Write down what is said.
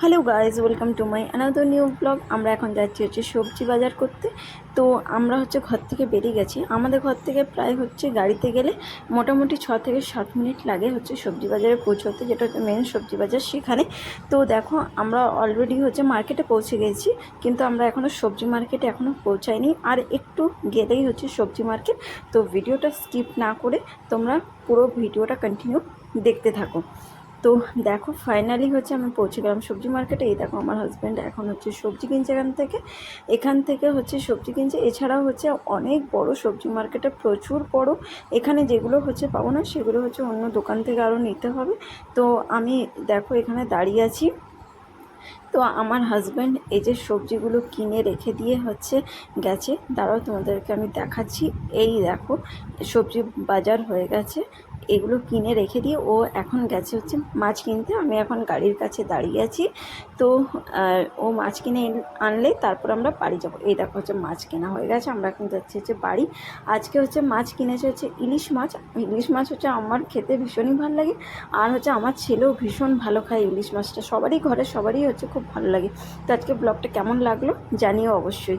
Hello guys, welcome to my another new blog. আমরা এখন যাচ্ছি সবজি বাজার করতে। তো আমরা ঘর থেকে বেরিয়ে গেছি। আমাদের ঘর থেকে প্রায় গাড়িতে গেলে মোটামুটি 6 থেকে 7 মিনিট লাগে সবজি বাজারে পৌঁছতে, যেটা হচ্ছে মেন সবজি বাজার সেখানে। তো দেখো, আমরা অলরেডি মার্কেটে পৌঁছে গেছি, কিন্তু আমরা এখনও সবজি মার্কেটে পৌঁছাইনি। আর একটু গেলেই সবজি মার্কেট। তো ভিডিওটা স্কিপ না করে তোমরা পুরো ভিডিওটা কন্টিনিউ দেখতে থাকো। তো দেখো, ফাইনালি আমি পৌঁছে গেলাম সবজি মার্কেটে। এই দেখো, আমার হাজব্যান্ড এখন সবজি কিনছে এখান থেকে সবজি কিনছে। এছাড়াও অনেক বড় সবজি মার্কেটে, প্রচুর বড়। এখানে যেগুলো পাবো না, সেগুলো অন্য দোকান থেকে আরও নিতে হবে। তো আমি দেখো এখানে দাঁড়িয়ে আছি। তো আমার হাজব্যান্ড এই যে সবজিগুলো কিনে রেখে দিয়ে গেছে। দাঁড়াও, তোমাদেরকে আমি দেখাচ্ছি। এই দেখো, সবজি বাজার হয়ে গেছে। এগুলো কিনে রেখে দিয়ে ও এখন গেছে মাছ কিনতে। আমি এখন গাড়ির কাছে দাঁড়িয়ে আছি। তো ও মাছ কিনে আনলে তারপর আমরা বাড়ি যাবো। এই দেখো মাছ কেনা হয়ে গেছে। আমরা এখন যাচ্ছি বাড়ি। আজকে মাছ কিনেছে ইলিশ মাছ। ইলিশ মাছ আমার খেতে ভীষণই ভালো লাগে। আর আমার ছেলেও ভীষণ ভালো খায় ইলিশ মাছটা। সবারই ঘরে সবারই খুব ভালো লাগে। তো আজকে ব্লগটা কেমন লাগলো জানিও অবশ্যই।